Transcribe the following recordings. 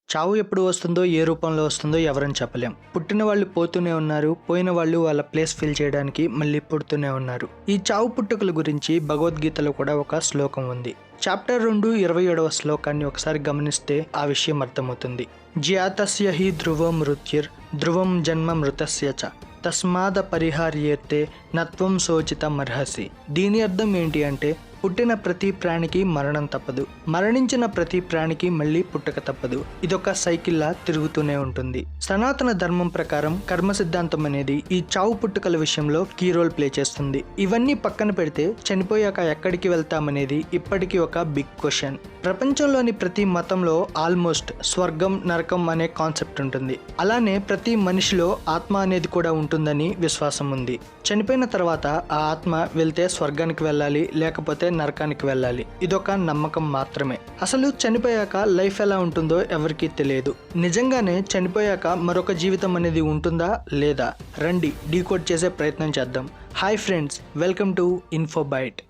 చావు ఎప్పుడు వస్తుందో ఏ రూపంలో వస్తుందో ఎవరని చెప్పలేం. పుట్టిన వాళ్ళు పోతూనే ఉన్నారు, పోయిన వాళ్ళు వాళ్ళ ప్లేస్ ఫిల్ చేయడానికి మళ్ళీ పుడుతూనే ఉన్నారు. ఈ చావు పుట్టుకల గురించి భగవద్గీతలో కూడా ఒక శ్లోకం ఉంది. చాప్టర్ 2 27వ శ్లోకాన్ని ఒకసారి గమనిస్తే ఆ విషయం అర్థమవుతుంది. జ్యాతస్య హి ధ్రువం మృత్యుర్ ధ్రువం జన్మ మృతస్య చ తస్మాద పరిహార్యేతే నత్వం శోచితం అర్హసి. దీని అర్థం ఏంటి అంటే, పుట్టిన ప్రతి ప్రాణికి మరణం తప్పదు, మరణించిన ప్రతి ప్రాణికి మళ్ళీ పుట్టక తప్పదు. ఇదొక సైకిల్లా తిరుగుతూనే ఉంటుంది. సనాతన ధర్మం ప్రకారం కర్మ సిద్ధాంతం అనేది ఈ చావు పుట్టుకల విషయంలో కీ రోల్ ప్లే చేస్తుంది. ఇవన్నీ పక్కన పెడితే చనిపోయాక ఎక్కడికి వెళ్తామనేది ఇప్పటికీ ఒక బిగ్ క్వశ్చన్. ప్రపంచంలోని ప్రతి మతంలో ఆల్మోస్ట్ స్వర్గం నరకం అనే కాన్సెప్ట్ ఉంటుంది. అలానే ప్రతి మనిషిలో ఆత్మ అనేది కూడా ఉంటుందని విశ్వాసం ఉంది. చనిపోయిన తర్వాత ఆ ఆత్మ వెళ్తే స్వర్గానికి వెళ్ళాలి, లేకపోతే నరకానికి వెళ్ళాలి. ఇదొక నమ్మకం మాత్రమే. అసలు చనిపోయాక లైఫ్ ఎలా ఉంటుందో ఎవరికీ తెలియదు. నిజంగానే చనిపోయాక మరొక జీవితం అనేది ఉంటుందా లేదా? రండి డీకోడ్ చేసే ప్రయత్నం చేద్దాం. Hi friends, welcome to Infobyte.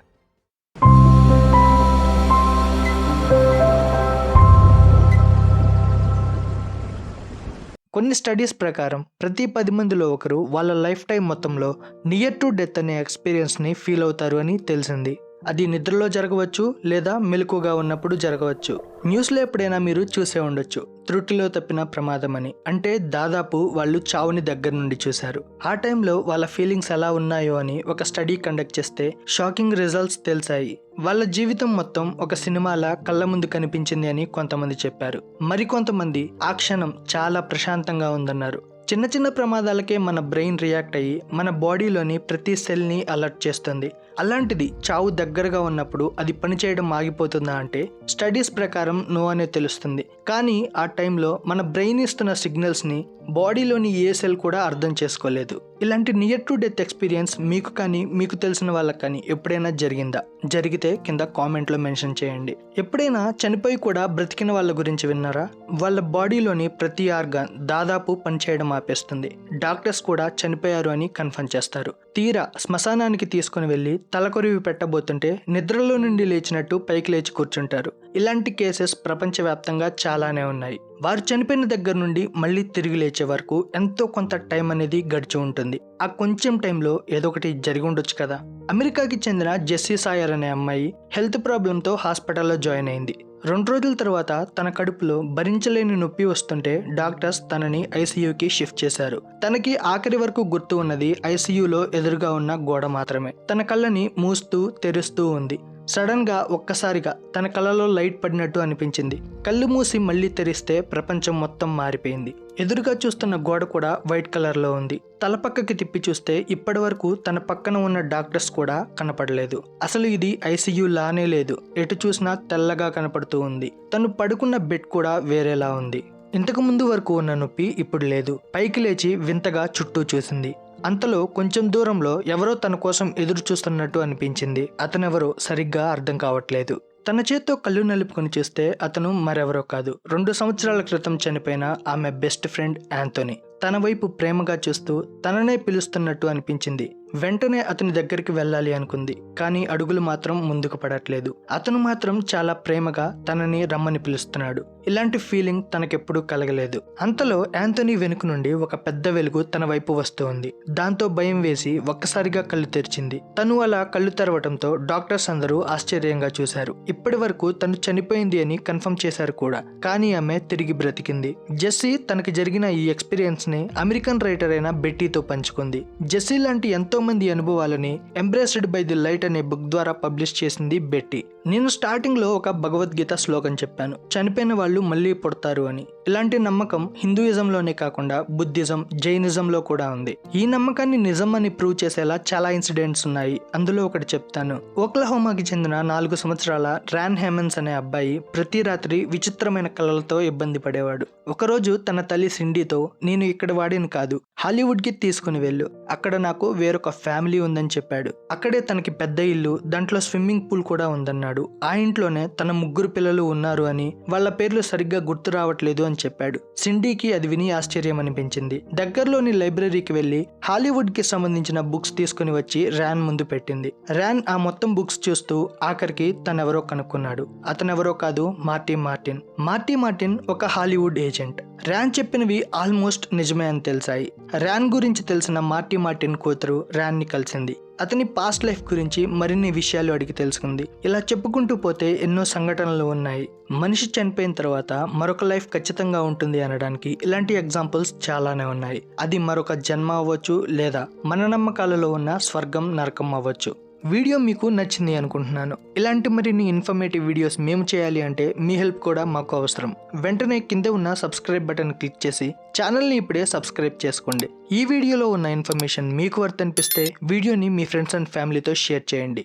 కొన్ని స్టడీస్ ప్రకారం ప్రతి 10 మందిలో ఒకరు వాళ్ళ లైఫ్ టైం మొత్తంలో నియర్ టు డెత్ అనే ఎక్స్పీరియన్స్ని ఫీల్ అవుతారు అని తెలిసింది. అది నిద్రలో జరగవచ్చు, లేదా మెలకుగా ఉన్నప్పుడు జరగవచ్చు. న్యూస్లో ఎప్పుడైనా మీరు చూసే ఉండొచ్చు, త్రుటిలో తప్పిన ప్రమాదం అని. అంటే దాదాపు వాళ్ళు చావుని దగ్గర నుండి చూశారు. ఆ టైంలో వాళ్ళ ఫీలింగ్స్ ఎలా ఉన్నాయో అని ఒక స్టడీ కండక్ట్ చేస్తే షాకింగ్ రిజల్ట్స్ తెలిసాయి. వాళ్ళ జీవితం మొత్తం ఒక సినిమాలా కళ్ళ ముందు కనిపించింది అని కొంతమంది చెప్పారు. మరికొంతమంది ఆ క్షణం చాలా ప్రశాంతంగా ఉందన్నారు. చిన్న చిన్న ప్రమాదాలకే మన బ్రెయిన్ రియాక్ట్ అయ్యి మన బాడీలోని ప్రతి సెల్ని అలర్ట్ చేస్తుంది. అలాంటిది చావు దగ్గరగా ఉన్నప్పుడు అది పనిచేయడం ఆగిపోతుందా అంటే స్టడీస్ ప్రకారం నో అనే తెలుస్తుంది. కానీ ఆ టైంలో మన బ్రెయిన్ ఇస్తున్న సిగ్నల్స్ని బాడీలోని ఏ సెల్ కూడా అర్థం చేసుకోలేదు. ఇలాంటి నియర్ టు డెత్ ఎక్స్పీరియన్స్ మీకు కానీ మీకు తెలిసిన వాళ్ళకి కానీ ఎప్పుడైనా జరిగిందా? జరిగితే కింద కామెంట్లో మెన్షన్ చేయండి. ఎప్పుడైనా చనిపోయి కూడా బ్రతికిన వాళ్ళ గురించి విన్నారా? వాళ్ళ బాడీలోని ప్రతి ఆర్గాన్ దాదాపు పనిచేయడం ఆపేస్తుంది. డాక్టర్స్ కూడా చనిపోయారు అని కన్ఫర్మ్ చేస్తారు. తీరా శ్మశానానికి తీసుకుని వెళ్ళి తలకొరివి పెట్టబోతుంటే నిద్రలో నుండి లేచినట్టు పైకి లేచి కూర్చుంటారు. ఇలాంటి కేసెస్ ప్రపంచవ్యాప్తంగా చాలానే ఉన్నాయి. వారు చనిపోయిన దగ్గర నుండి మళ్ళీ తిరిగి లేచే వరకు ఎంతో కొంత టైం అనేది గడిచి ఉంటుంది. ఆ కొంచెం టైంలో ఏదో ఒకటి జరిగి ఉండొచ్చు కదా. అమెరికాకి చెందిన జెస్సీ సాయర్ అనే అమ్మాయి హెల్త్ ప్రాబ్లంతో హాస్పిటల్లో జాయిన్ అయింది. 2 రోజుల తర్వాత తన కడుపులో భరించలేని నొప్పి వస్తుంటే డాక్టర్స్ తనని ఐసీయూకి షిఫ్ట్ చేశారు. తనకి ఆఖరి వరకు గుర్తు ఉన్నది ఐసీయూలో ఎదురుగా ఉన్న గోడ మాత్రమే. తన కళ్ళని మూస్తూ తెరుస్తూ ఉంది. సడన్ గా ఒక్కసారిగా తన కళ్ళలో లైట్ పడినట్టు అనిపించింది. కళ్ళు మూసి మళ్ళీ తెరిస్తే ప్రపంచం మొత్తం మారిపోయింది. ఎదురుగా చూస్తున్న గోడ కూడా వైట్ కలర్ లో ఉంది. తల పక్కకి తిప్పి చూస్తే ఇప్పటి వరకు తన పక్కన ఉన్న డాక్టర్స్ కూడా కనపడలేదు. అసలు ఇది ఐసీయూ లానే లేదు. ఎటు చూసినా తెల్లగా కనపడుతూ ఉంది. తను పడుకున్న బెడ్ కూడా వేరేలా ఉంది. ఇంతకు ముందు వరకు ఉన్న నొప్పి ఇప్పుడు లేదు. పైకి లేచి వింతగా చుట్టూ చూసింది. అంతలో కొంచెం దూరంలో ఎవరో తన కోసం ఎదురు చూస్తున్నట్టు అనిపించింది. అతనెవరో సరిగ్గా అర్థం కావట్లేదు. తన చేత్తో కళ్ళు నలుపుకొని చూస్తే అతను మరెవరో కాదు, 2 సంవత్సరాల క్రితం చనిపోయిన ఆమె బెస్ట్ ఫ్రెండ్ యాంథోనీ. తన వైపు ప్రేమగా చూస్తూ తననే పిలుస్తున్నట్టు అనిపించింది. వెంటనే అతని దగ్గరికి వెళ్ళాలి అనుకుంది. కానీ అడుగులు మాత్రం ముందుకు పడట్లేదు. అతను మాత్రం చాలా ప్రేమగా తనని రమ్మని పిలుస్తున్నాడు. ఇలాంటి ఫీలింగ్ తనకెప్పుడూ కలగలేదు. అంతలో యాంథోనీ వెనుక నుండి ఒక పెద్ద వెలుగు తన వైపు వస్తూ ఉంది. దాంతో భయం వేసి ఒక్కసారిగా కళ్ళు తెరిచింది. తను అలా కళ్ళు తెరవటంతో డాక్టర్స్ అందరూ ఆశ్చర్యంగా చూశారు. ఇప్పటి వరకు తను చనిపోయింది అని కన్ఫర్మ్ చేశారు కూడా. కానీ ఆమె తిరిగి బ్రతికింది. జెస్సీ తనకి జరిగిన ఈ ఎక్స్పీరియన్స్ ని అమెరికన్ రైటర్ అయిన బెట్టీతో పంచుకుంది. జెస్సీ లాంటి ఎంతో మంది అనుభవాలని ఎంబ్రేస్డ్ బై ది లైట్ అనే బుక్ ద్వారా పబ్లిష్ చేసింది బెట్టీ. నేను స్టార్టింగ్ లో ఒక భగవద్గీత శ్లోకం చెప్పాను, చనిపోయిన వాళ్ళు మళ్ళీ పుడతారు అని. ఇలాంటి నమ్మకం హిందూయిజంలోనే కాకుండా బుద్ధిజం, జైనిజంలో కూడా ఉంది. ఈ నమ్మకాన్ని నిజం అని ప్రూవ్ చేసేలా చాలా ఇన్సిడెంట్స్ ఉన్నాయి. అందులో ఒకటి చెప్తాను. ఓక్లహోమాకి చెందిన 4 సంవత్సరాల ర్యాన్ హేమన్స్ అనే అబ్బాయి ప్రతి రాత్రి విచిత్రమైన కళలతో ఇబ్బంది పడేవాడు. ఒకరోజు తన తల్లి సిండీతో, నేను ఇక్కడ వాడిని కాదు, హాలీవుడ్ కి తీసుకుని వెళ్ళు, అక్కడ నాకు వేరొక ఫ్యామిలీ ఉందని చెప్పాడు. అక్కడే తనకి పెద్ద ఇల్లు, దాంట్లో స్విమ్మింగ్ పూల్ కూడా ఉందన్నాడు. కనుక్కున్నాడు. ఆ ఇంట్లోనే తన 3 పిల్లలు ఉన్నారు అని, వాళ్ళ పేర్లు సరిగ్గా గుర్తు రావట్లేదు అని చెప్పాడు. సిండీకి అది విని ఆశ్చర్యం అనిపించింది. దగ్గరలోని లైబ్రరీకి వెళ్లి హాలీవుడ్ కి సంబంధించిన బుక్స్ తీసుకుని వచ్చి ర్యాన్ ముందు పెట్టింది. ర్యాన్ ఆ మొత్తం బుక్స్ చూస్తూ ఆఖరికి తనెవరో కనుక్కున్నాడు. అతనెవరో కాదు, మార్టీ మార్టిన్. మార్టీ మార్టిన్ ఒక హాలీవుడ్ ఏజెంట్. ర్యాన్ చెప్పినవి ఆల్మోస్ట్ నిజమే అని తెలిసాయి. ర్యాన్ గురించి తెలిసిన మార్టీ మార్టిన్ కూతురు ర్యాన్ ని కలిసింది. అతని పాస్ట్ లైఫ్ గురించి మరిన్ని విషయాలు అడిగి తెలుసుకుంది. ఇలా చెప్పుకుంటూ పోతే ఎన్నో సంఘటనలు ఉన్నాయి. మనిషి చనిపోయిన తర్వాత మరొక లైఫ్ ఖచ్చితంగా ఉంటుంది అనడానికి ఇలాంటి ఎగ్జాంపుల్స్ చాలానే ఉన్నాయి. అది మరొక జన్మ అవ్వచ్చు, లేదా మన నమ్మకాలలో ఉన్న స్వర్గం నరకం అవ్వచ్చు. వీడియో మీకు నచ్చింది అనుకుంటున్నాను. ఇలాంటి మరిన్ని ఇన్ఫర్మేటివ్ వీడియోస్ మేము చేయాలి అంటే మీ హెల్ప్ కూడా మాకు అవసరం. వెంటనే కింద ఉన్న సబ్స్క్రైబ్ బటన్ క్లిక్ చేసి ఛానల్ని ఇప్పుడే సబ్స్క్రైబ్ చేసుకోండి. ఈ వీడియోలో ఉన్న ఇన్ఫర్మేషన్ మీకు వర్త్ అనిపిస్తే వీడియోని మీ ఫ్రెండ్స్ అండ్ ఫ్యామిలీతో షేర్ చేయండి.